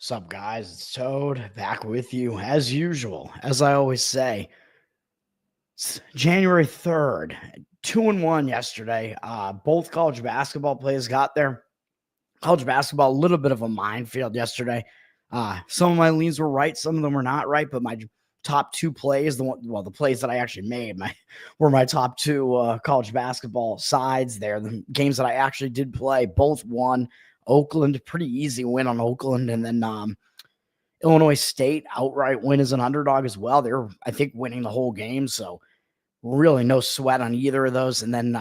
Sup, guys? It's Toad back with you as usual. As I always say, it's January 3rd, 2-1 yesterday. Both college basketball players got there. College basketball, a little bit of a minefield yesterday. Some of my leans were right, some of them were not right, but my top two plays, the plays that I actually made, were my top two college basketball sides there. The games that I actually did play, both won. Oakland, pretty easy win on Oakland, and then Illinois State outright win as an underdog as well. They were, I think, winning the whole game, so really no sweat on either of those. And then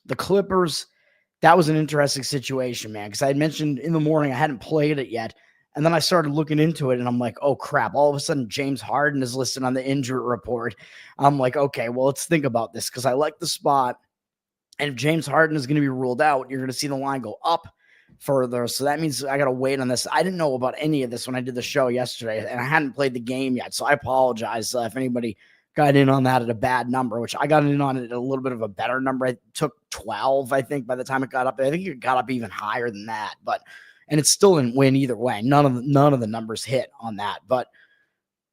the Clippers, that was an interesting situation, man, because I had mentioned in the morning I hadn't played it yet. And then I started looking into it, and I'm like, oh, crap. All of a sudden, James Harden is listed on the injury report. I'm like, okay, well, let's think about this because I like the spot. And if James Harden is going to be ruled out, you're going to see the line go up further. So that means I got to wait on this. I didn't know about any of this when I did the show yesterday, and I hadn't played the game yet. So I apologize if anybody got in on that at a bad number, which I got in on it at a little bit of a better number. I took 12, I think, by the time it got up. I think it got up even higher than that, and it still didn't win either way. None of the numbers hit on that. But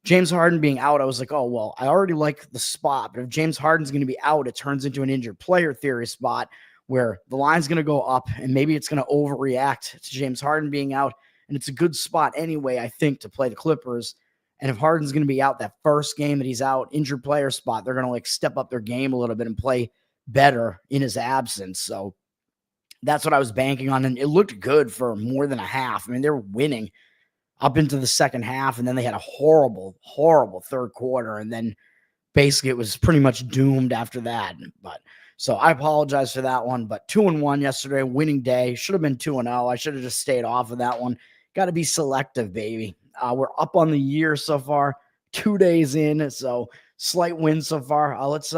James Harden being out, I was like, oh, well, I already like the spot. But if James Harden's going to be out, it turns into an injured player theory spot where the line's going to go up and maybe it's going to overreact to James Harden being out. And it's a good spot anyway, I think, to play the Clippers. And if Harden's going to be out that first game that he's out, injured player spot, they're going to like step up their game a little bit and play better in his absence. So that's what I was banking on. And it looked good for more than a half. I mean, they were winning up into the second half, and then they had a horrible, horrible third quarter. And then basically it was pretty much doomed after that. But so I apologize for that one. But 2-1 yesterday, winning day. Should have been 2-0. I should have just stayed off of that one. Got to be selective, baby. We're up on the year so far, 2 days in. So slight win so far. Let's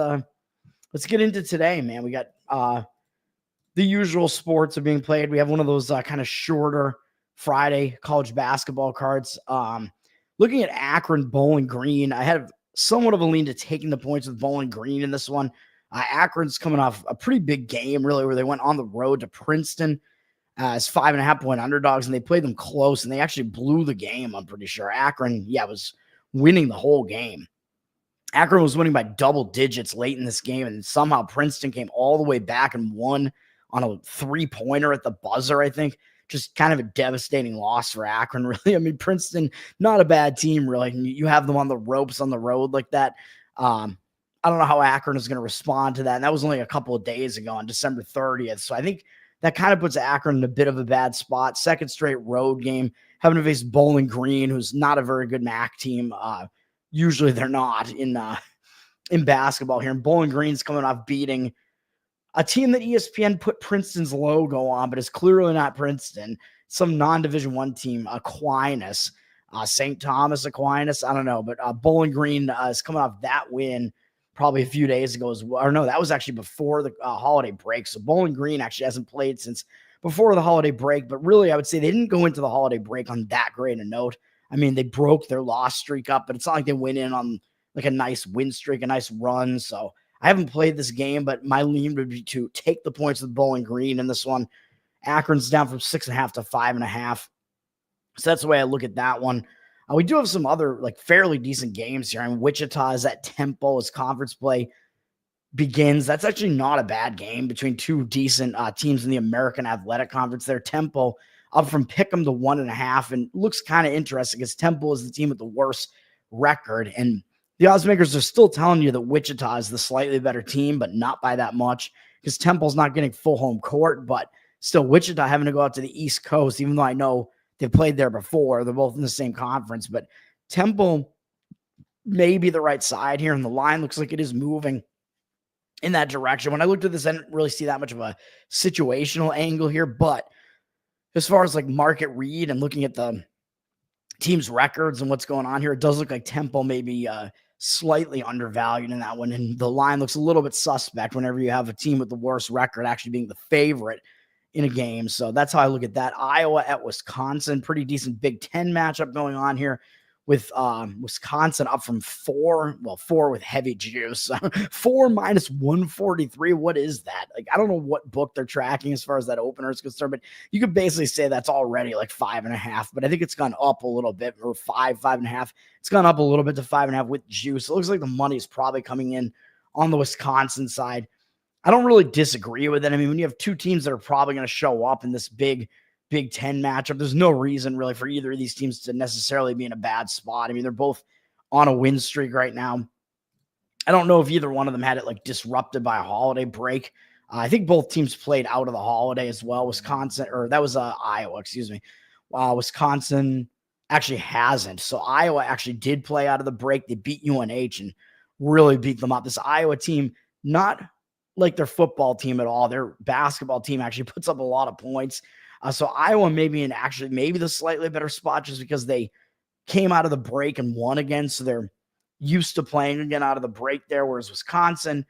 get into today, man. We got the usual sports are being played. We have one of those kind of shorter Friday college basketball cards. Looking at Akron, Bowling Green, I had somewhat of a lean to taking the points with Bowling Green in this one. Akron's coming off a pretty big game, really, where they went on the road to Princeton as 5.5-point underdogs, and they played them close, and they actually blew the game, I'm pretty sure. Akron, was winning the whole game. Akron was winning by double digits late in this game, and somehow Princeton came all the way back and won on a three-pointer at the buzzer, I think. Just kind of a devastating loss for Akron, really. I mean, Princeton, not a bad team, really. You have them on the ropes on the road like that. I don't know how Akron is going to respond to that. And that was only a couple of days ago on December 30th. So I think that kind of puts Akron in a bit of a bad spot. Second straight road game, having to face Bowling Green, who's not a very good MAC team. Usually they're not in basketball here. And Bowling Green's coming off beating a team that ESPN put Princeton's logo on, but it's clearly not Princeton. Some non-Division I team, Aquinas, St. Thomas Aquinas. I don't know, but Bowling Green is coming off that win probably a few days ago as well. Or no, that was actually before the holiday break. So Bowling Green actually hasn't played since before the holiday break. But really, I would say they didn't go into the holiday break on that great a note. I mean, they broke their loss streak up, but it's not like they went in on like a nice win streak, a nice run. So I haven't played this game, but my lean would be to take the points with Bowling Green in this one. Akron's down from 6.5 to 5.5. So that's the way I look at that one. We do have some other like fairly decent games here. I mean, Wichita is at Temple as conference play begins. That's actually not a bad game between two decent teams in the American Athletic Conference there. Temple up from Pick'em to 1.5, and looks kind of interesting because Temple is the team with the worst record. And the odds makers are still telling you that Wichita is the slightly better team, but not by that much because Temple's not getting full home court. But still, Wichita having to go out to the East Coast, even though I know they've played there before. They're both in the same conference. But Temple may be the right side here, and the line looks like it is moving in that direction. When I looked at this, I didn't really see that much of a situational angle here. But as far as like market read and looking at the team's records and what's going on here, it does look like Temple may be slightly undervalued in that one. And the line looks a little bit suspect whenever you have a team with the worst record actually being the favorite in a game. So that's how I look at that. Iowa at Wisconsin, pretty decent Big Ten matchup going on here. with Wisconsin up from 4 with heavy juice. 4 minus 143. What is that? Like, I don't know what book they're tracking as far as that opener is concerned, but you could basically say that's already like 5.5. But I think it's gone up a little bit, or 5.5. It's gone up a little bit to 5.5 with juice. It looks like the money is probably coming in on the Wisconsin side. I don't really disagree with it. I mean, when you have two teams that are probably going to show up in this Big Ten matchup, there's no reason really for either of these teams to necessarily be in a bad spot. I mean, they're both on a win streak right now. I don't know if either one of them had it like disrupted by a holiday break. I think both teams played out of the holiday as well. Wisconsin, or that was Iowa, excuse me. Wisconsin actually hasn't. So Iowa actually did play out of the break. They beat UNH and really beat them up. This Iowa team, not like their football team at all. Their basketball team actually puts up a lot of points. So Iowa maybe the slightly better spot just because they came out of the break and won again. So they're used to playing again out of the break there. Whereas Wisconsin,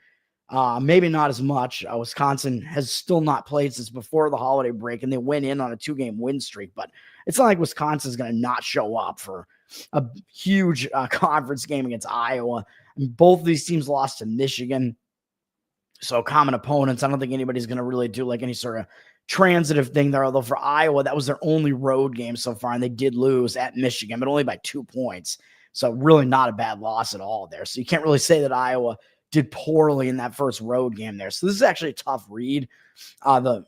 maybe not as much. Wisconsin has still not played since before the holiday break, and they went in on a 2-game win streak. But it's not like Wisconsin's going to not show up for a huge conference game against Iowa. I mean, both of these teams lost to Michigan. So common opponents. I don't think anybody's going to really do like any sort of transitive thing there. Although for Iowa, that was their only road game so far, and they did lose at Michigan, but only by 2 points. So really not a bad loss at all there. So you can't really say that Iowa did poorly in that first road game there. So this is actually a tough read. The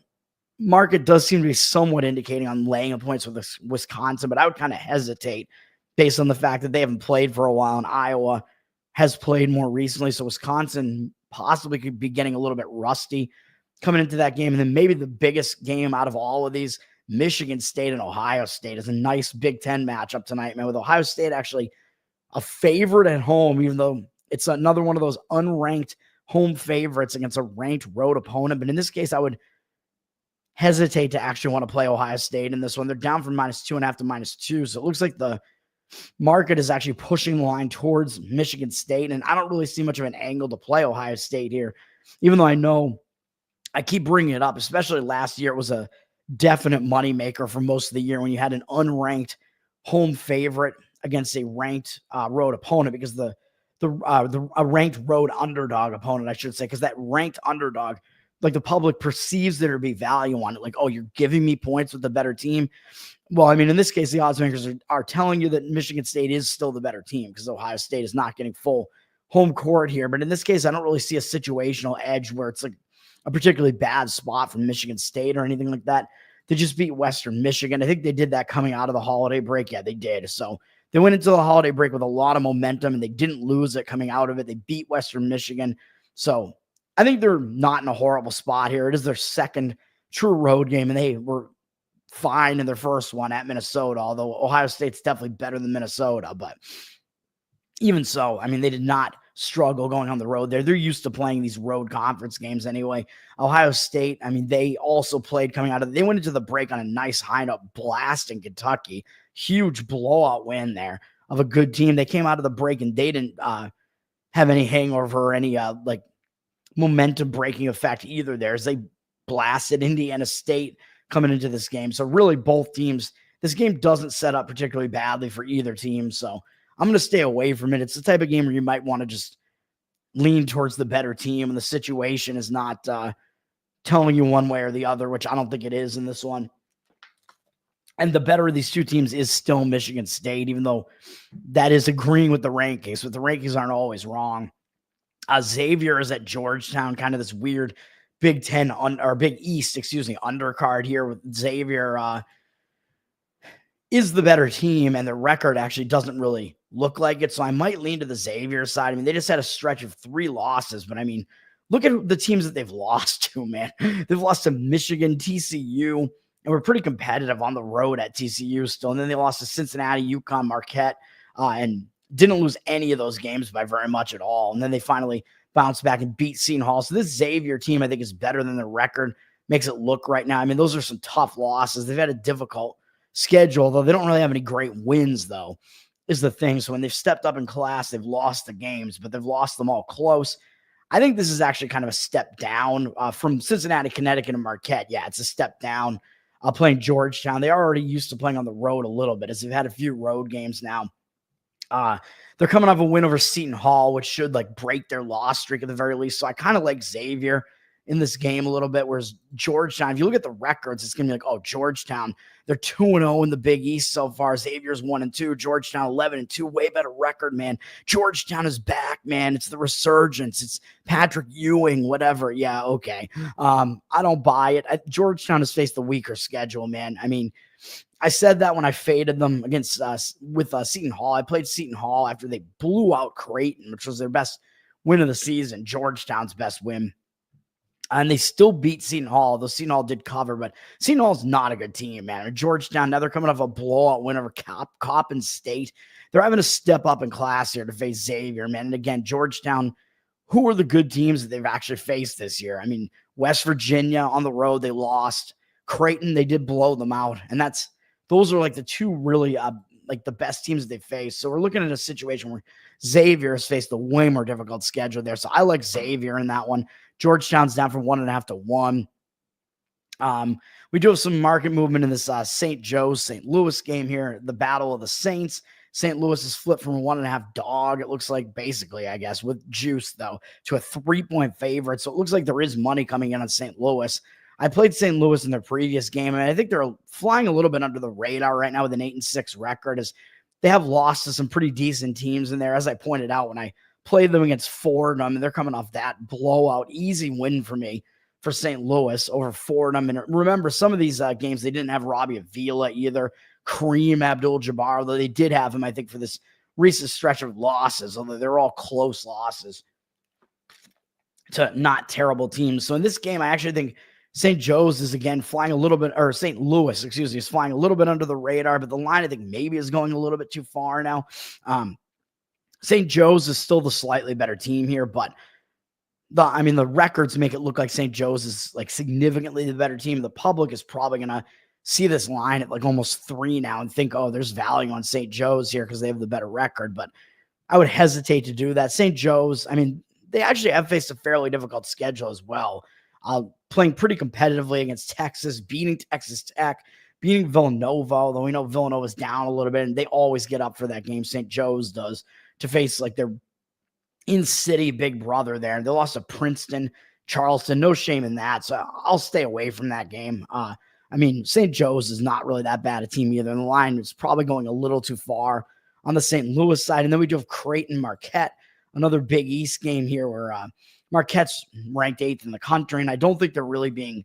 market does seem to be somewhat indicating on laying points with Wisconsin, but I would kind of hesitate based on the fact that they haven't played for a while, and Iowa has played more recently. So Wisconsin possibly could be getting a little bit rusty coming into that game. And then maybe the biggest game out of all of these, Michigan State and Ohio State, is a nice Big Ten matchup tonight, man, with Ohio State actually a favorite at home, even though it's another one of those unranked home favorites against a ranked road opponent. But in this case, I would hesitate to actually want to play Ohio State in this one. They're down from -2.5 to -2. So it looks like the market is actually pushing the line towards Michigan State. And I don't really see much of an angle to play Ohio State here, even though I know I keep bringing it up, especially last year. It was a definite moneymaker for most of the year when you had an unranked home favorite against a ranked road opponent, because a ranked road underdog opponent, I should say, because that ranked underdog, like the public perceives there to be value on it. Like, oh, you're giving me points with the better team. Well, I mean, in this case, the odds makers are telling you that Michigan State is still the better team because Ohio State is not getting full home court here. But in this case, I don't really see a situational edge where it's like a particularly bad spot from Michigan State or anything like that. They just beat Western Michigan. I think they did that coming out of the holiday break. Yeah, they did. So they went into the holiday break with a lot of momentum, and they didn't lose it coming out of it. They beat Western Michigan. So I think they're not in a horrible spot here. It is their second true road game, and they were fine in their first one at Minnesota, although Ohio State's definitely better than Minnesota. But even so, I mean, they did not struggle going on the road there. They're used to playing these road conference games anyway. Ohio State, I mean, they also played coming out of, they went into the break on a nice high note, blast in Kentucky. Huge blowout win there of a good team. They came out of the break and they didn't have any hangover or any like momentum breaking effect either there, as they blasted Indiana State coming into this game. So really both teams, this game doesn't set up particularly badly for either team. So I'm going to stay away from it. It's the type of game where you might want to just lean towards the better team, and the situation is not telling you one way or the other, which I don't think it is in this one. And the better of these two teams is still Michigan State, even though that is agreeing with the rankings, but the rankings aren't always wrong. Xavier is at Georgetown, kind of this weird Big Ten or Big East, undercard here with Xavier is the better team, and the record actually doesn't really look like it. So I might lean to the Xavier side. I mean, they just had a stretch of 3 losses, but I mean, look at the teams that they've lost to, man. They've lost to Michigan, TCU, and we're pretty competitive on the road at TCU still. And then they lost to Cincinnati, UConn, Marquette, and didn't lose any of those games by very much at all. And then they finally bounced back and beat Seton Hall. So this Xavier team, I think, is better than the record makes it look right now. I mean, those are some tough losses. They've had a difficult schedule, though they don't really have any great wins, though, is the thing. So when they've stepped up in class, they've lost the games, but they've lost them all close. I think this is actually kind of a step down from Cincinnati, Connecticut, and Marquette. Yeah, it's a step down playing Georgetown. They are already used to playing on the road a little bit, as they've had a few road games now Uh, they're coming off a win over Seton Hall, which should like break their loss streak at the very least. So I kind of like Xavier in this game a little bit. Whereas Georgetown, if you look at the records, it's going to be like, oh, Georgetown, they're 2-0 in the Big East so far. Xavier's 1-2, Georgetown 11-2, way better record, man. Georgetown is back, man. It's the resurgence. It's Patrick Ewing, whatever. Yeah, okay. I don't buy it. Georgetown has faced the weaker schedule, man. I mean, I said that when I faded them against with Seton Hall. I played Seton Hall after they blew out Creighton, which was their best win of the season, Georgetown's best win. And they still beat Seton Hall, though Seton Hall did cover, but Seton Hall's not a good team, man. And Georgetown, now they're coming off a blowout win over Coppin State. They're having to step up in class here to face Xavier, man. And again, Georgetown, who are the good teams that they've actually faced this year? I mean, West Virginia on the road, they lost. Creighton, they did blow them out. And those are like the two really like the best teams that they face. So we're looking at a situation where Xavier has faced a way more difficult schedule there. So I like Xavier in that one. Georgetown's down from 1.5 to 1. We do have some market movement in this St. Joe's, St. Louis game here, the Battle of the Saints. St. Louis has flipped from a 1.5 dog, it looks like, basically, I guess, with juice, though, to a 3-point favorite. So it looks like there is money coming in on St. Louis. I played St. Louis in their previous game, and I think they're flying a little bit under the radar right now with an 8-6 record, as they have lost to some pretty decent teams in there. As I pointed out when I played them against Fordham, and they're coming off that blowout, easy win for me for St. Louis over Fordham. And remember, some of these games, they didn't have Robbie Avila either, Kareem Abdul-Jabbar, although they did have him, I think, for this recent stretch of losses, although they're all close losses to not terrible teams. So in this game, I actually think St. Joe's is again flying a little bit, or St. Louis, excuse me, is flying a little bit under the radar, but the line I think maybe is going a little bit too far now. St. Joe's is still the slightly better team here, but the records make it look like St. Joe's is like significantly the better team. The public is probably going to see this line at like almost 3 now and think, oh, there's value on St. Joe's here because they have the better record, but I would hesitate to do that. St. Joe's, I mean, they actually have faced a fairly difficult schedule as well. Playing pretty competitively against Texas, beating Texas Tech, beating Villanova, although we know Villanova's down a little bit, and they always get up for that game, St. Joe's does, to face like their in-city big brother there. They lost to Princeton, Charleston, no shame in that, so I'll stay away from that game. St. Joe's is not really that bad a team either, and the line is probably going a little too far on the St. Louis side. And then we do have Creighton Marquette, another Big East game here where Marquette's ranked 8th in the country, and I don't think they're really being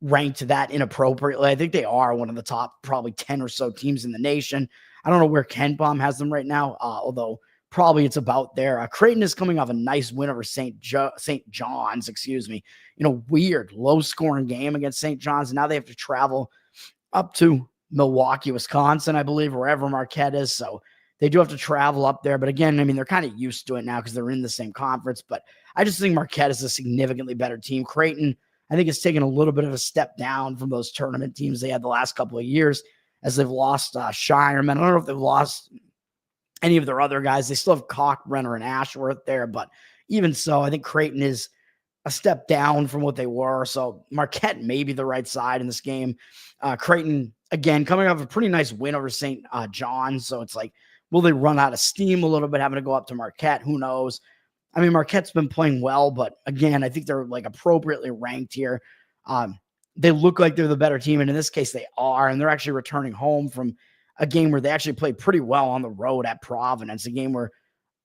ranked that inappropriately. I think they are one of the top probably 10 or so teams in the nation. I don't know where KenPom has them right now, although probably it's about there. Creighton is coming off a nice win over St. John's, in a weird low-scoring game against St. John's, and now they have to travel up to Milwaukee, Wisconsin, I believe, wherever Marquette is, so they do have to travel up there. But again, they're kind of used to it now because they're in the same conference. But I just think Marquette is a significantly better team. Creighton, I think, has taken a little bit of a step down from those tournament teams they had the last couple of years as they've lost Shireman. I don't know if they've lost any of their other guys. They still have Cockbrenner and Ashworth there. But even so, I think Creighton is a step down from what they were. So Marquette may be the right side in this game. Creighton, again, coming off a pretty nice win over St. John's. So it's like, will they run out of steam a little bit, having to go up to Marquette? Who knows? Marquette's been playing well, but again, I think they're like appropriately ranked here. They look like they're the better team, and in this case, they are, and they're actually returning home from a game where they actually played pretty well on the road at Providence, a game where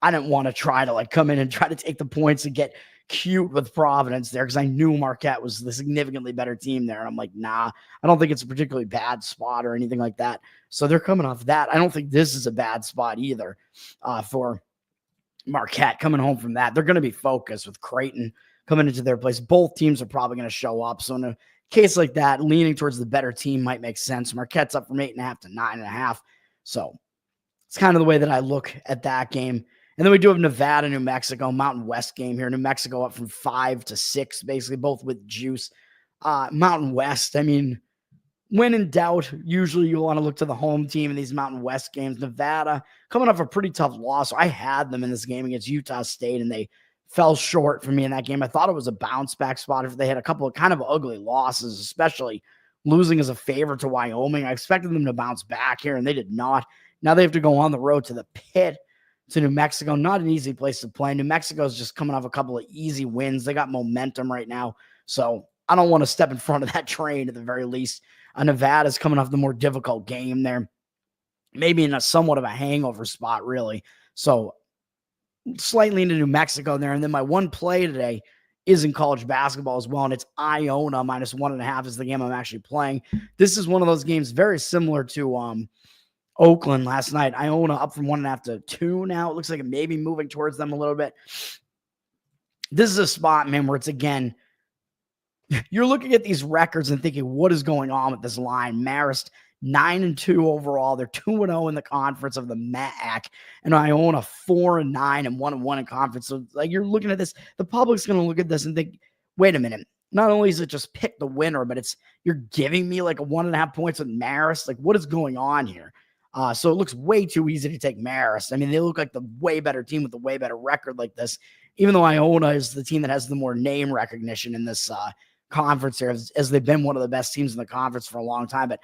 I didn't want to try to like come in and try to take the points and get cute with Providence there because I knew Marquette was the significantly better team there. And I'm like, nah, I don't think it's a particularly bad spot or anything like that. So they're coming off that. I don't think this is a bad spot either for Marquette coming home from that. They're going to be focused with Creighton coming into their place. Both teams are probably going to show up. So in a case like that, leaning towards the better team might make sense. Marquette's up from 8.5 to 9.5. So it's kind of the way that I look at that game. And then we do have Nevada, New Mexico, Mountain West game here. New Mexico up from 5 to 6, basically, both with juice. Mountain West, when in doubt, usually you want to look to the home team in these Mountain West games. Nevada coming off a pretty tough loss. I had them in this game against Utah State, and they fell short for me in that game. I thought it was a bounce back spot if they had a couple of kind of ugly losses, especially losing as a favorite to Wyoming. I expected them to bounce back here, and they did not. Now they have to go on the road to the pit to New Mexico. Not an easy place to play. New Mexico is just coming off a couple of easy wins. They got momentum right now. So I don't want to step in front of that train at the very least. Nevada's coming off the more difficult game there, maybe in a somewhat of a hangover spot, really. So slightly into New Mexico there. And then my one play today is in college basketball as well. And it's Iona -1.5 is the game I'm actually playing. This is one of those games very similar to Oakland last night. Iona up from 1.5 to 2 now. It looks like it may be moving towards them a little bit. This is a spot, man, where it's again, you're looking at these records and thinking, what is going on with this line? Marist 9-2 overall. They're 2-0 in the conference of the MAAC, and Iona 4-9 and 1-1 in conference. So, like, you're looking at this, the public's going to look at this and think, wait a minute. Not only is it just pick the winner, but it's you're giving me like a 1.5 points with Marist. Like, what is going on here? So it looks way too easy to take Marist. I mean, they look like the way better team with a way better record like this, even though Iona is the team that has the more name recognition in this conference here, as they've been one of the best teams in the conference for a long time. But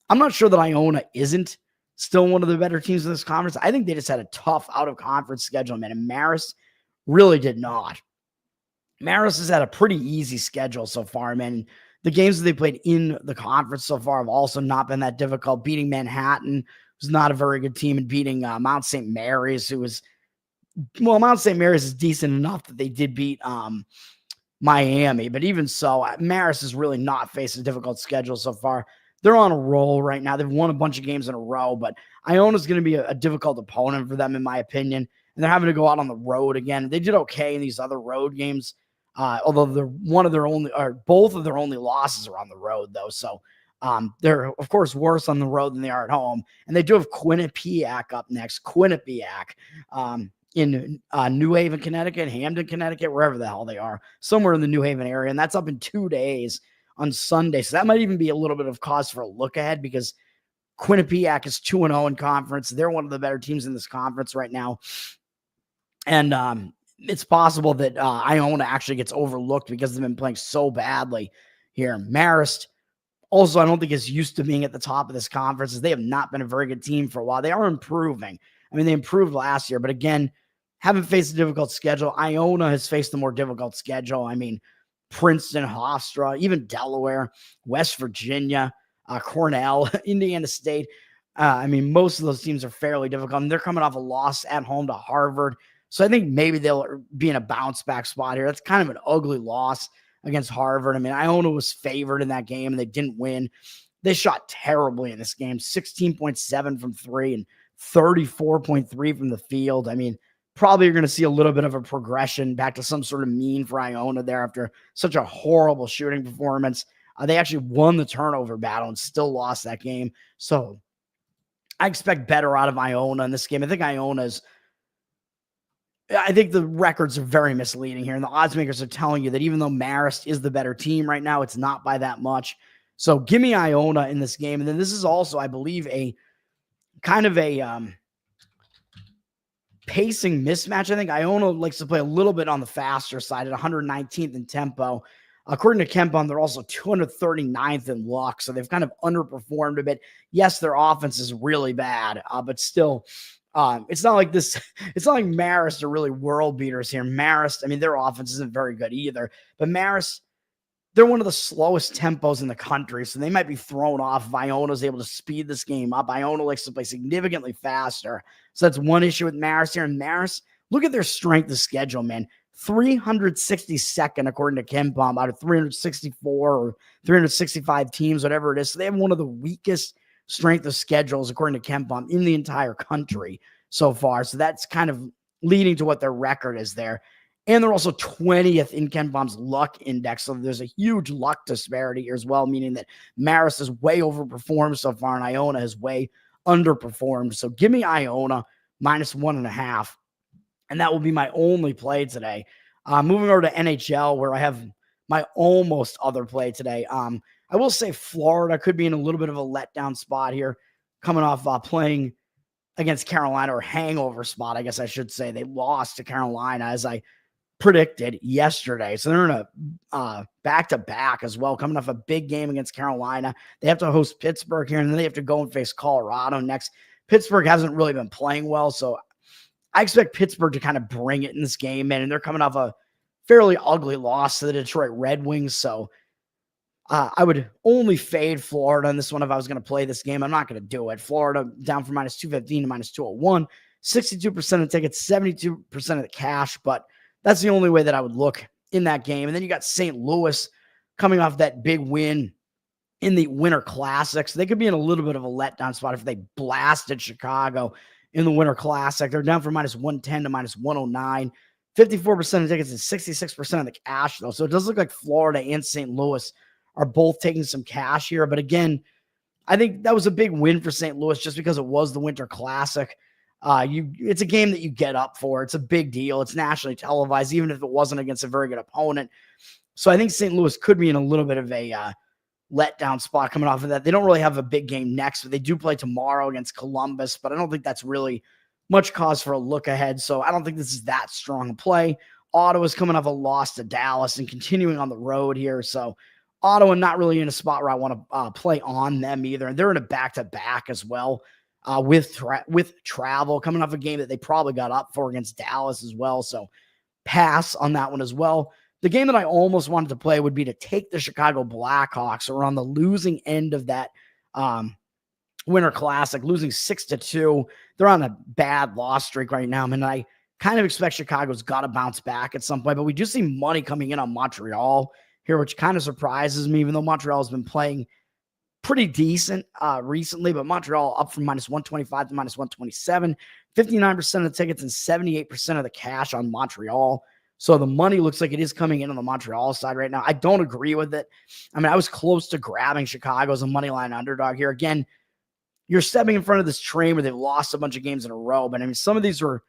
I'm not sure that Iona isn't still one of the better teams in this conference. I think they just had a tough out-of-conference schedule, man, and Marist really did not. Marist has had a pretty easy schedule so far, man. The games that they played in the conference so far have also not been that difficult. Beating Manhattan, who's not a very good team, and beating Mount St. Mary's, who was, well, Mount St. Mary's is decent enough that they did beat Miami. But even so, Marist has really not faced a difficult schedule so far. They're on a roll right now. They've won a bunch of games in a row, but Iona's going to be a difficult opponent for them, in my opinion. And they're having to go out on the road again. They did okay in these other road games, although both of their only losses are on the road, though. So they're, of course, worse on the road than they are at home. And they do have Quinnipiac up next. Quinnipiac in New Haven, Connecticut, Hamden, Connecticut, wherever the hell they are, somewhere in the New Haven area. And that's up in 2 days on Sunday. So that might even be a little bit of cause for a look ahead, because Quinnipiac is 2-0 in conference. They're one of the better teams in this conference right now. And it's possible that Iona actually gets overlooked because they've been playing so badly here. Marist also, I don't think, is used to being at the top of this conference, as they have not been a very good team for a while. They are improving. I mean, they improved last year, but again, haven't faced a difficult schedule. Iona has faced a more difficult schedule. I mean, Princeton, Hofstra, even Delaware, West Virginia, Cornell, Indiana State. I mean, most of those teams are fairly difficult. And they're coming off a loss at home to Harvard. So I think maybe they'll be in a bounce back spot here. That's kind of an ugly loss against Harvard. I mean, Iona was favored in that game and they didn't win. They shot terribly in this game, 16.7 from three and 34.3 from the field. I mean, probably you're going to see a little bit of a progression back to some sort of mean for Iona there after such a horrible shooting performance. They actually won the turnover battle and still lost that game. So I expect better out of Iona in this game. I think the records are very misleading here, and the odds makers are telling you that even though Marist is the better team right now, it's not by that much. So give me Iona in this game. And then this is also, I believe, a kind of a pacing mismatch. I think Iona likes to play a little bit on the faster side at 119th in tempo. According to KenPom, they're also 239th in luck, so they've kind of underperformed a bit. Yes, their offense is really bad, but still, it's not like this. It's not like Marist are really world beaters here. Marist, I mean, their offense isn't very good either, but Marist, they're one of the slowest tempos in the country, so they might be thrown off if Iona's able to speed this game up. Iona likes to play significantly faster, so that's one issue with Marist here. And Marist, look at their strength of schedule, man. 362nd, according to KenPom, out of 364 or 365 teams, whatever it is. So they have one of the weakest strength of schedules, according to KenPom, in the entire country so far. So that's kind of leading to what their record is there. And they're also 20th in KenPom's luck index. So there's a huge luck disparity here as well, meaning that Marist has way overperformed so far and Iona has way underperformed. So give me Iona -1.5. And that will be my only play today. Moving over to NHL, where I have my almost other play today. I will say Florida could be in a little bit of a letdown spot here, coming off playing against Carolina, or hangover spot, I guess I should say. They lost to Carolina, as I predicted yesterday. So they're in a back-to-back as well, coming off a big game against Carolina. They have to host Pittsburgh here, and then they have to go and face Colorado next. Pittsburgh hasn't really been playing well, so I expect Pittsburgh to kind of bring it in this game, man. And they're coming off a fairly ugly loss to the Detroit Red Wings, so I would only fade Florida in this one if I was going to play this game. I'm not going to do it. Florida down from minus 215 to minus 201, 62% of the tickets, 72% of the cash, but that's the only way that I would look in that game. And then you got St. Louis coming off that big win in the Winter Classic. So they could be in a little bit of a letdown spot if they blasted Chicago in the Winter Classic. They're down from minus 110 to minus 109. 54% of tickets and 66% of the cash, though. So it does look like Florida and St. Louis are both taking some cash here. But again, I think that was a big win for St. Louis just because it was the Winter Classic. It's a game that you get up for. It's a big deal. It's nationally televised, even if it wasn't against a very good opponent. So I think St. Louis could be in a little bit of a letdown spot coming off of that. They don't really have a big game next, but they do play tomorrow against Columbus. But I don't think that's really much cause for a look ahead. So I don't think this is that strong a play. Ottawa's coming off a loss to Dallas and continuing on the road here. So Ottawa not really in a spot where I want to play on them either. And they're in a back-to-back as well with travel, coming off a game that they probably got up for against Dallas as well. So pass on that one as well. The game that I almost wanted to play would be to take the Chicago Blackhawks, who are on the losing end of that Winter Classic, losing 6-2. They're on a bad loss streak right now. I mean, I kind of expect Chicago's got to bounce back at some point, but we do see money coming in on Montreal here, which kind of surprises me, even though Montreal has been playing pretty decent recently, but Montreal up from minus 125 to minus 127, 59% of the tickets and 78% of the cash on Montreal. So the money looks like it is coming in on the Montreal side right now. I don't agree with it. I mean, I was close to grabbing Chicago as a money line underdog here. Again, you're stepping in front of this train where they've lost a bunch of games in a row. But I mean, some of these were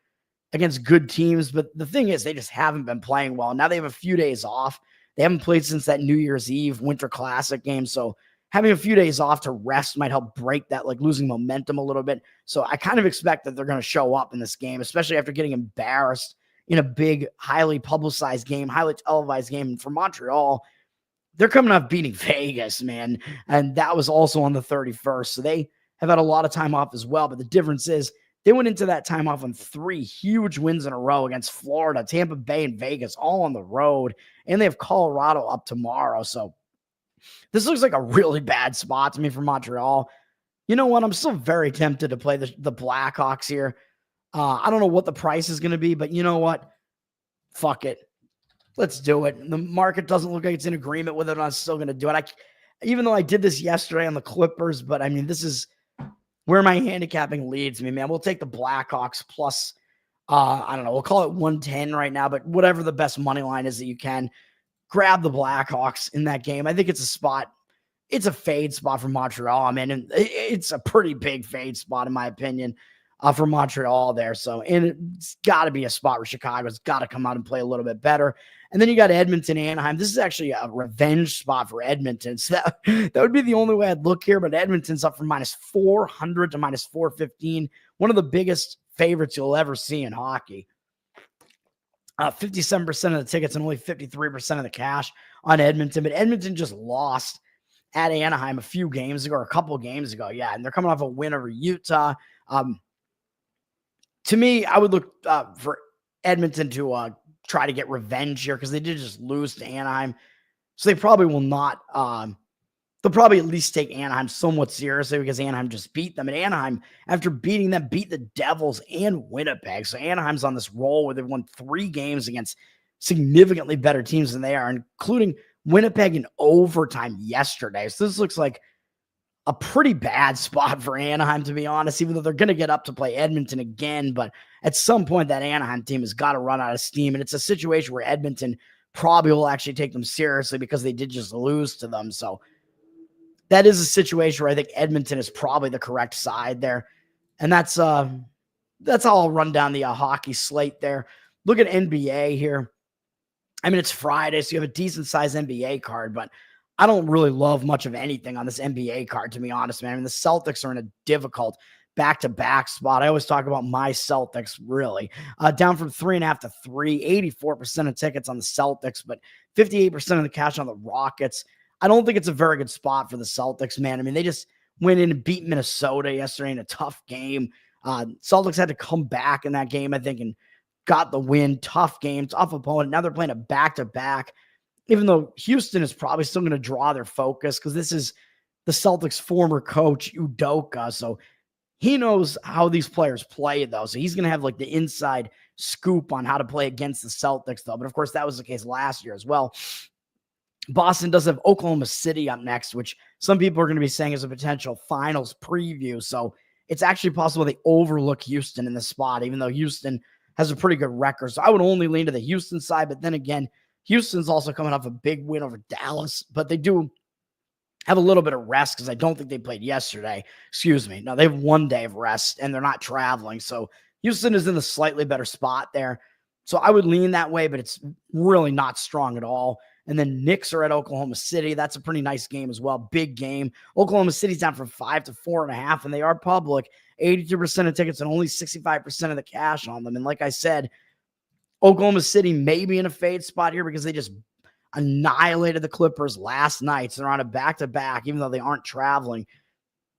against good teams, but the thing is they just haven't been playing well. Now they have a few days off. They haven't played since that New Year's Eve Winter Classic game. So having a few days off to rest might help break that, like losing momentum a little bit. So I kind of expect that they're going to show up in this game, especially after getting embarrassed in a big, highly publicized game, highly televised game. And for Montreal, they're coming off beating Vegas, man. And that was also on the 31st. So they have had a lot of time off as well. But the difference is they went into that time off on 3 huge wins in a row against Florida, Tampa Bay, and Vegas, all on the road. And they have Colorado up tomorrow. So this looks like a really bad spot to me for Montreal. You know what? I'm still very tempted to play the Blackhawks here. I don't know what the price is going to be, but you know what? Fuck it. Let's do it. The market doesn't look like it's in agreement with it. I'm still going to do it. Even though I did this yesterday on the Clippers, but I mean, this is where my handicapping leads me, man. We'll take the Blackhawks plus, I don't know, we'll call it 110 right now, but whatever the best money line is that you can, grab the Blackhawks in that game. I think it's a spot. It's a fade spot for Montreal. I mean, and it's a pretty big fade spot in my opinion for Montreal there. So, and it's got to be a spot where Chicago's got to come out and play a little bit better. And then you got Edmonton, Anaheim. This is actually a revenge spot for Edmonton. So that would be the only way I'd look here. But Edmonton's up from minus 400 to minus 415. One of the biggest favorites you'll ever see in hockey. 57% of the tickets and only 53% of the cash on Edmonton. But Edmonton just lost at Anaheim a few games ago, or a couple of games ago. Yeah, and they're coming off a win over Utah. To me, I would look for Edmonton to try to get revenge here because they did just lose to Anaheim. So they probably will not they'll probably at least take Anaheim somewhat seriously because Anaheim just beat them. And Anaheim, after beating them, beat the Devils and Winnipeg. So Anaheim's on this roll where they've won 3 games against significantly better teams than they are, including Winnipeg in overtime yesterday. So this looks like a pretty bad spot for Anaheim, to be honest, even though they're going to get up to play Edmonton again. But at some point, that Anaheim team has got to run out of steam. And it's a situation where Edmonton probably will actually take them seriously because they did just lose to them. So that is a situation where I think Edmonton is probably the correct side there. And that's how I'll run down the hockey slate there. Look at NBA here. I mean, it's Friday, so you have a decent-sized NBA card, but I don't really love much of anything on this NBA card, to be honest, man. I mean, the Celtics are in a difficult back-to-back spot. I always talk about my Celtics, really. Down from 3.5 to 3, 84% of tickets on the Celtics, but 58% of the cash on the Rockets. I don't think it's a very good spot for the Celtics, man. I mean, they just went in and beat Minnesota yesterday in a tough game. Celtics had to come back in that game, I think, and got the win. Tough game, tough opponent. Now they're playing a back-to-back, even though Houston is probably still going to draw their focus because this is the Celtics' former coach, Udoka. So he knows how these players play, though. So he's going to have like the inside scoop on how to play against the Celtics, though. But of course, that was the case last year as well. Boston does have Oklahoma City up next, which some people are going to be saying is a potential finals preview. So it's actually possible they overlook Houston in the spot, even though Houston has a pretty good record. So I would only lean to the Houston side. But then again, Houston's also coming off a big win over Dallas, but they do have a little bit of rest because I don't think they played yesterday. Excuse me. No, they have 1 day of rest and they're not traveling. So Houston is in the slightly better spot there. So I would lean that way, but it's really not strong at all. And then Knicks are at Oklahoma City. That's a pretty nice game as well. Big game. Oklahoma City's down from 5 to 4.5, and they are public. 82% of tickets and only 65% of the cash on them. And like I said, Oklahoma City may be in a fade spot here because they just annihilated the Clippers last night. So they're on a back-to-back, even though they aren't traveling.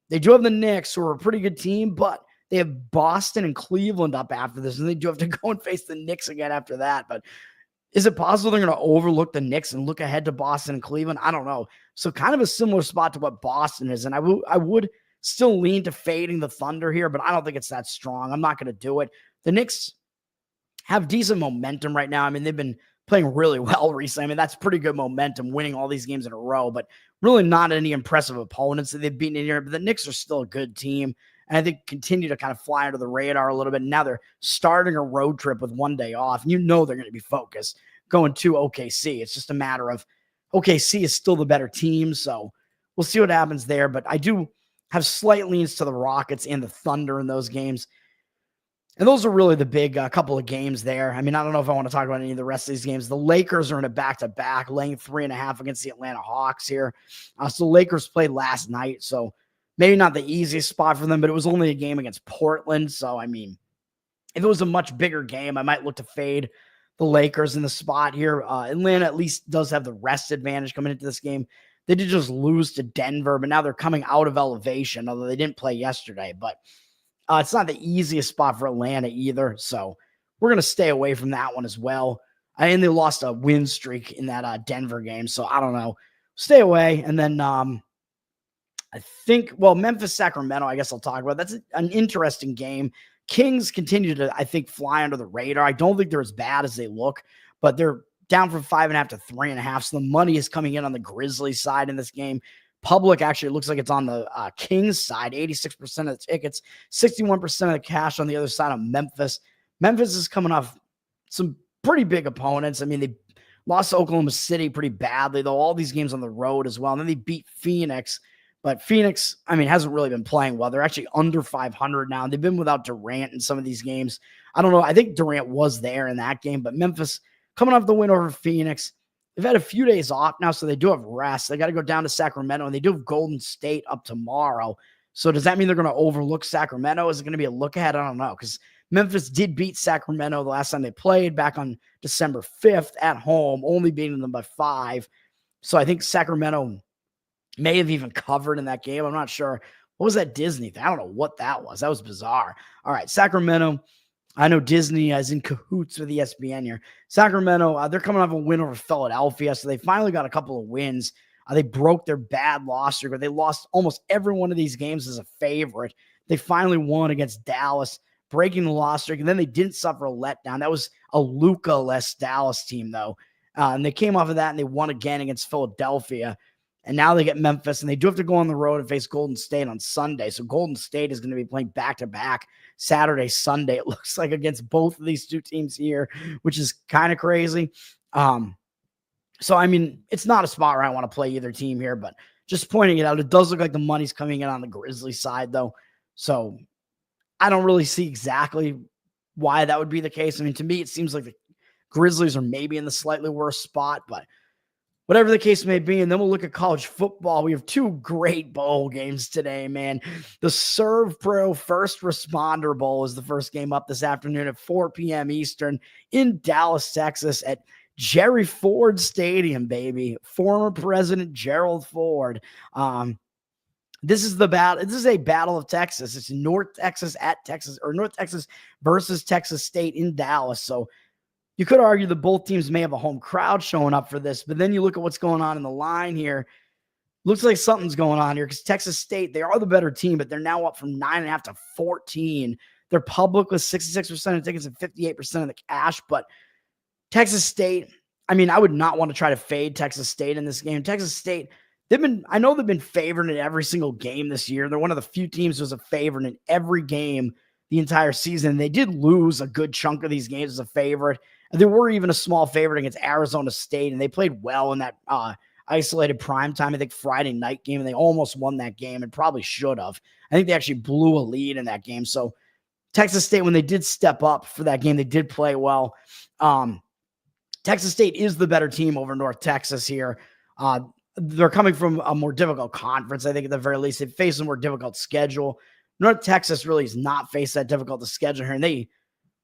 They do have the Knicks, who are a pretty good team, but they have Boston and Cleveland up after this, and they do have to go and face the Knicks again after that. But is it possible they're going to overlook the Knicks and look ahead to Boston and Cleveland? I don't know. So kind of a similar spot to what Boston is. And I would still lean to fading the Thunder here, but I don't think it's that strong. I'm not going to do it. The Knicks have decent momentum right now. I mean, they've been playing really well recently. I mean, that's pretty good momentum, winning all these games in a row, but really not any impressive opponents that they've beaten in here. But the Knicks are still a good team. And I think continue to kind of fly under the radar a little bit. Now they're starting a road trip with 1 day off. And you know they're going to be focused going to OKC. It's just a matter of OKC is still the better team. So we'll see what happens there. But I do have slight leans to the Rockets and the Thunder in those games. And those are really the big couple of games there. I mean, I don't know if I want to talk about any of the rest of these games. The Lakers are in a back-to-back, laying 3.5 against the Atlanta Hawks here. So the Lakers played last night. So maybe not the easiest spot for them, but it was only a game against Portland. So, I mean, if it was a much bigger game, I might look to fade the Lakers in the spot here. Atlanta at least does have the rest advantage coming into this game. They did just lose to Denver, but now they're coming out of elevation, although they didn't play yesterday. But it's not the easiest spot for Atlanta either. So we're going to stay away from that one as well. And they lost a win streak in that Denver game. So I don't know. Stay away. And then I think, Memphis, Sacramento, I guess I'll talk about. That's an interesting game. Kings continue to, I think, fly under the radar. I don't think they're as bad as they look, but they're down from 5.5 to 3.5. So the money is coming in on the Grizzlies side in this game. Public actually looks like it's on the Kings side, 86% of the tickets, 61% of the cash on the other side of Memphis. Memphis is coming off some pretty big opponents. I mean, they lost to Oklahoma City pretty badly, though all these games on the road as well. And then they beat Phoenix. But Phoenix, I mean, hasn't really been playing well. They're actually under 500 now. They've been without Durant in some of these games. I don't know. I think Durant was there in that game, but Memphis coming off the win over Phoenix. They've had a few days off now, so they do have rest. They got to go down to Sacramento, and they do have Golden State up tomorrow. So does that mean they're going to overlook Sacramento? Is it going to be a look ahead? I don't know, because Memphis did beat Sacramento the last time they played back on December 5th at home, only beating them by 5. So I think Sacramento may have even covered in that game. I'm not sure. What was that Disney thing? I don't know what that was. That was bizarre. All right, Sacramento. I know Disney is in cahoots with ESPN here. Sacramento, they're coming off a win over Philadelphia, so they finally got a couple of wins. They broke their bad loss streak, but they lost almost every one of these games as a favorite. They finally won against Dallas, breaking the loss streak, and then they didn't suffer a letdown. That was a Luka-less Dallas team, though. And they came off of that, and they won again against Philadelphia. And now they get Memphis, and they do have to go on the road and face Golden State on Sunday. So Golden State is going to be playing back-to-back Saturday, Sunday, it looks like, against both of these two teams here, which is kind of crazy. So, I mean, it's not a spot where I want to play either team here, but just pointing it out, it does look like the money's coming in on the Grizzlies side, though. So I don't really see exactly why that would be the case. I mean, to me, it seems like the Grizzlies are maybe in the slightly worse spot, but whatever the case may be. And then we'll look at college football. We have two great bowl games today, man. The Serve Pro First Responder Bowl is the first game up this afternoon at 4 p.m. Eastern in Dallas, Texas at Jerry Ford Stadium, baby. Former President Gerald Ford. This is the battle. This is a battle of Texas. It's North Texas at Texas, or North Texas versus Texas State in Dallas. So you could argue that both teams may have a home crowd showing up for this, but then you look at what's going on in the line here. Looks like something's going on here because Texas State, they are the better team, but they're now up from 9.5 to 14. They're public with 66% of tickets and 58% of the cash, but Texas State, I mean, I would not want to try to fade Texas State in this game. Texas State, I know they've been favored in every single game this year. They're one of the few teams who's a favorite in every game the entire season. They did lose a good chunk of these games as a favorite. And they were even a small favorite against Arizona State, and they played well in that isolated primetime, I think Friday night game, and they almost won that game and probably should have. I think they actually blew a lead in that game. So Texas State, when they did step up for that game, they did play well. Texas State is the better team over North Texas here. They're coming from a more difficult conference, I think, at the very least. They face a more difficult schedule. North Texas really has not faced that difficult to schedule here, and they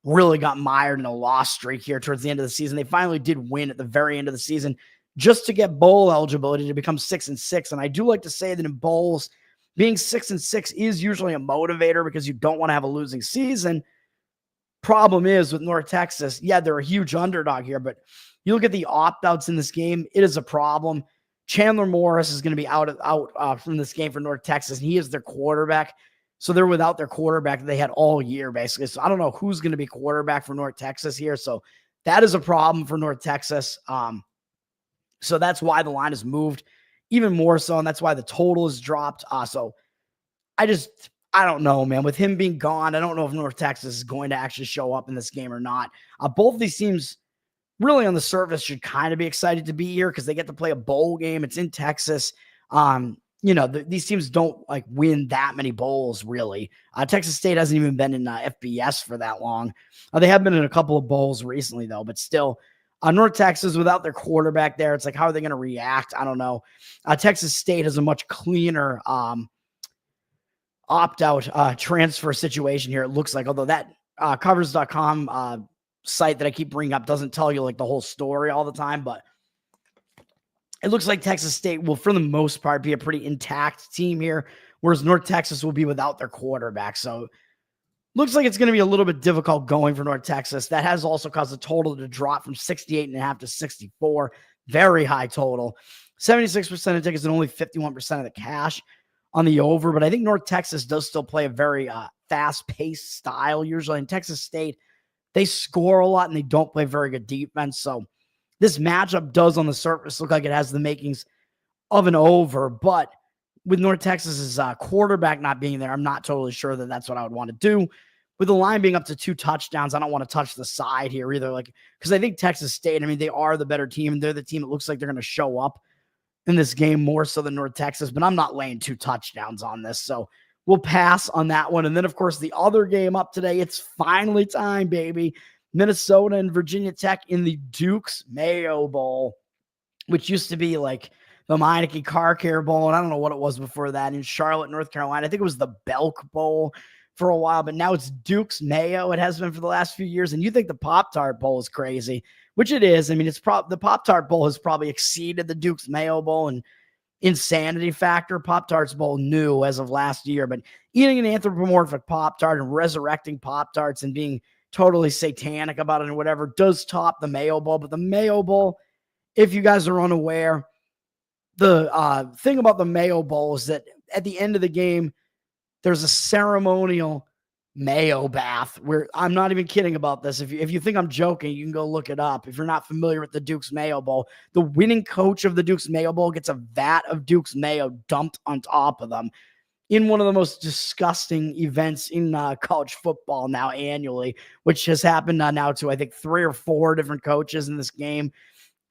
really got mired in a loss streak here towards the end of the season. They finally did win at the very end of the season just to get bowl eligibility to become 6-6. And I do like to say that in bowls, being 6-6 is usually a motivator because you don't want to have a losing season. Problem is with North Texas, yeah, they're a huge underdog here, but you look at the opt-outs in this game, it is a problem. Chandler Morris is going to be out from this game for North Texas, and he is their quarterback. So they're without their quarterback that they had all year, basically. So I don't know who's going to be quarterback for North Texas here. So that is a problem for North Texas. So that's why the line has moved even more so, and that's why the total is dropped. So I don't know, man. With him being gone, I don't know if North Texas is going to actually show up in this game or not. Both of these teams really on the surface should kind of be excited to be here because they get to play a bowl game. It's in Texas. These teams don't like win that many bowls, really. Texas State hasn't even been in FBS for that long. They have been in a couple of bowls recently, though, but still. North Texas, without their quarterback there, it's like, how are they going to react? I don't know. Texas State has a much cleaner opt-out transfer situation here, it looks like, although that covers.com site that I keep bringing up doesn't tell you like the whole story all the time, but it looks like Texas State will, for the most part, be a pretty intact team here, whereas North Texas will be without their quarterback. So looks like it's going to be a little bit difficult going for North Texas. That has also caused the total to drop from 68.5 to 64. Very high total. 76% of tickets and only 51% of the cash on the over. But I think North Texas does still play a very fast-paced style usually. In Texas State, they score a lot and they don't play very good defense. So this matchup does on the surface look like it has the makings of an over. But with North Texas's quarterback not being there, I'm not totally sure that that's what I would want to do. With the line being up to 2 touchdowns, I don't want to touch the side here either. Because I think Texas State, I mean, they are the better team, and they're the team that looks like they're going to show up in this game more so than North Texas. But I'm not laying 2 touchdowns on this, so we'll pass on that one. And then, of course, the other game up today, it's finally time, baby. Minnesota and Virginia Tech in the Duke's Mayo Bowl, which used to be like the Meineke Car Care Bowl, and I don't know what it was before that, in Charlotte, North Carolina. I think it was the Belk Bowl for a while, but now it's Duke's Mayo. It has been for the last few years, and you think the Pop-Tart Bowl is crazy, which it is. I mean, the Pop-Tart Bowl has probably exceeded the Duke's Mayo Bowl in insanity factor. Pop-Tarts Bowl new as of last year, but eating an anthropomorphic Pop-Tart and resurrecting Pop-Tarts and being totally satanic about it and whatever does top the Mayo Bowl. But the Mayo Bowl, if you guys are unaware, the thing about the Mayo Bowl is that at the end of the game, there's a ceremonial mayo bath where, I'm not even kidding about this. If you think I'm joking, you can go look it up. If you're not familiar with the Duke's Mayo Bowl, the winning coach of the Duke's Mayo Bowl gets a vat of Duke's Mayo dumped on top of them in one of the most disgusting events in college football now annually, which has happened now to, I think, 3 or 4 different coaches in this game.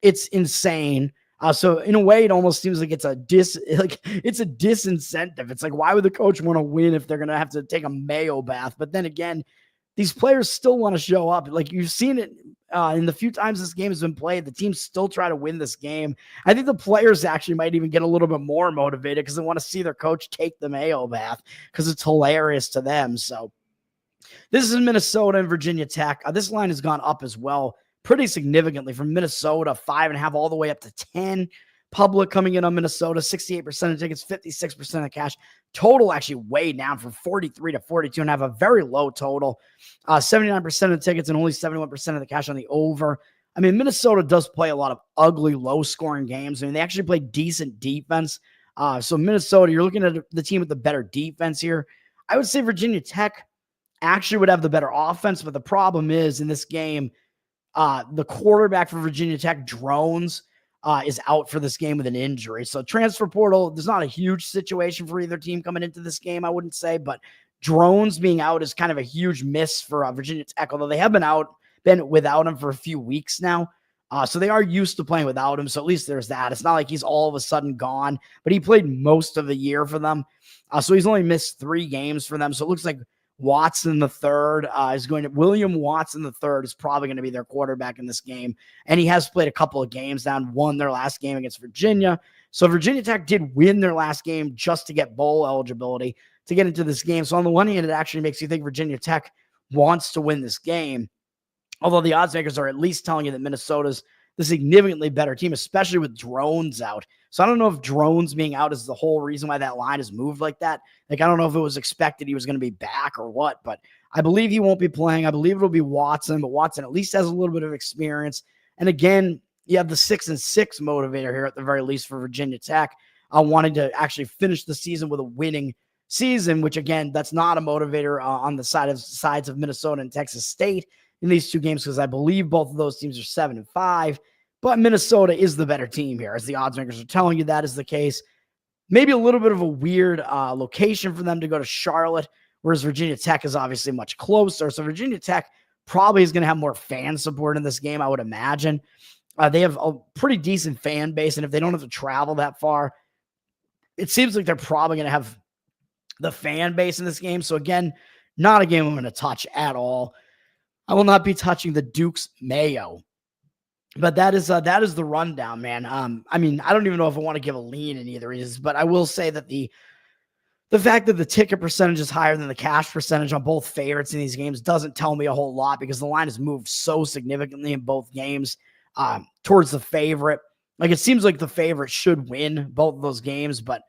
It's insane. So in a way, it almost seems like it's a disincentive. It's like, why would the coach want to win if they're going to have to take a mayo bath? But then again, these players still want to show up. Like, you've seen it in the few times this game has been played, the teams still try to win this game. I think the players actually might even get a little bit more motivated because they want to see their coach take the mayo bath because it's hilarious to them. So this is Minnesota and Virginia Tech. This line has gone up as well pretty significantly from Minnesota 5.5 all the way up to 10. Public coming in on Minnesota, 68% of tickets, 56% of cash. Total actually way down from 43 to 42 and have a very low total. 79% of the tickets and only 71% of the cash on the over. I mean, Minnesota does play a lot of ugly, low-scoring games. I mean, they actually play decent defense. So Minnesota, you're looking at the team with the better defense here. I would say Virginia Tech actually would have the better offense, but the problem is in this game, the quarterback for Virginia Tech, Drones, is out for this game with an injury. So transfer portal, there's not a huge situation for either team coming into this game, I wouldn't say, but Drones being out is kind of a huge miss for Virginia Tech, although they have been without him for a few weeks now. So they are used to playing without him. So at least there's that. It's not like he's all of a sudden gone, but he played most of the year for them. So he's only missed 3 games for them. So it looks like William Watson III is probably going to be their quarterback in this game. And he has played a couple of games now and won their last game against Virginia. So Virginia Tech did win their last game just to get bowl eligibility to get into this game. So on the one hand, it actually makes you think Virginia Tech wants to win this game. Although the odds makers are at least telling you that Minnesota's the significantly better team, especially with Drones out. So I don't know if Drones being out is the whole reason why that line has moved like that. Like, I don't know if it was expected he was going to be back or what, but I believe he won't be playing. I believe it'll be Watson, but Watson at least has a little bit of experience. And again, you have the 6-6 motivator here at the very least for Virginia Tech, wanting to actually finish the season with a winning season, which again, that's not a motivator on the sides of Minnesota and Texas State in these 2 games, because I believe both of those teams are 7-5, but Minnesota is the better team here, as the odds makers are telling you that is the case. Maybe a little bit of a weird location for them to go to Charlotte, whereas Virginia Tech is obviously much closer. So Virginia Tech probably is going to have more fan support in this game, I would imagine. They have a pretty decent fan base, and if they don't have to travel that far, it seems like they're probably going to have the fan base in this game. So again, not a game I'm going to touch at all. I will not be touching the Duke's Mayo. But that is the rundown, man. I mean, I don't even know if I want to give a lean in either of these, but I will say that the fact that the ticket percentage is higher than the cash percentage on both favorites in these games doesn't tell me a whole lot, because the line has moved so significantly in both games towards the favorite. Like, it seems like the favorite should win both of those games, but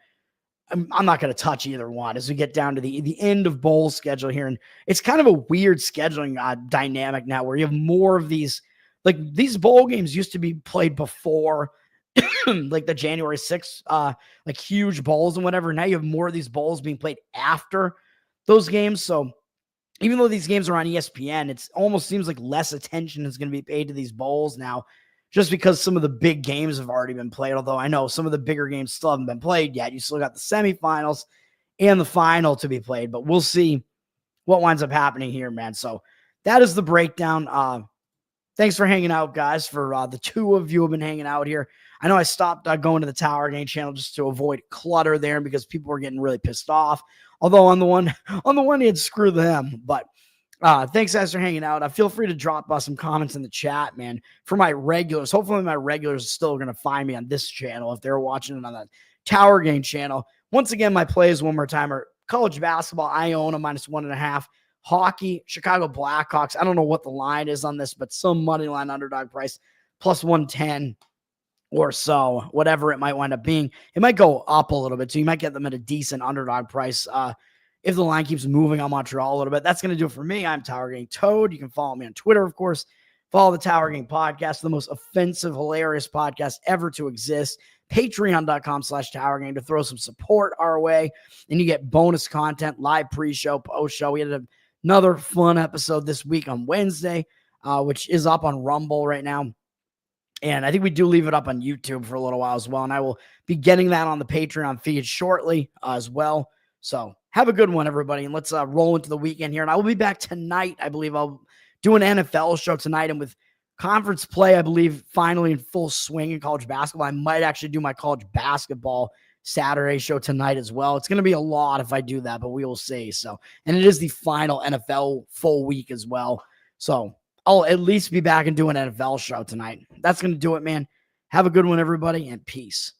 I'm not going to touch either one as we get down to the end of bowl schedule here. And it's kind of a weird scheduling dynamic now, where you have more of these, like, these bowl games used to be played before like the January 6th, like huge bowls and whatever. Now you have more of these bowls being played after those games. So even though these games are on ESPN, it almost seems like less attention is going to be paid to these bowls now, just because some of the big games have already been played. Although I know some of the bigger games still haven't been played yet. You still got the semifinals and the final to be played, but we'll see what winds up happening here, man. So that is the breakdown. Thanks for hanging out, guys, for the 2 of you who have been hanging out here. I know I stopped going to the Tower Game channel just to avoid clutter there, because people were getting really pissed off. Although on the one hand, screw them. But thanks, guys, for hanging out. Feel free to drop some comments in the chat, man, for my regulars. Hopefully my regulars are still going to find me on this channel if they're watching it on the Tower Game channel. Once again, my plays one more time are college basketball, Iona -1.5. Hockey, Chicago Blackhawks. I don't know what the line is on this, but some money line underdog price, +110 or so, whatever it might wind up being. It might go up a little bit, so you might get them at a decent underdog price if the line keeps moving on Montreal a little bit. That's going to do it for me. I'm Tower Gang Toad. You can follow me on Twitter, of course. Follow the Tower Gang Podcast, the most offensive, hilarious podcast ever to exist. Patreon.com/Tower Gang to throw some support our way, and you get bonus content, live pre-show, post-show. We had another fun episode this week on Wednesday, which is up on Rumble right now. And I think we do leave it up on YouTube for a little while as well. And I will be getting that on the Patreon feed shortly as well. So have a good one, everybody. And let's roll into the weekend here. And I will be back tonight. I believe I'll do an NFL show tonight. And with conference play, I believe, finally in full swing in college basketball, I might actually do my college basketball Saturday show tonight as well. It's going to be a lot if I do that, but we will see. So, and it is the final NFL full week as well. So I'll at least be back and do an NFL show tonight. That's going to do it, man. Have a good one, everybody, and peace.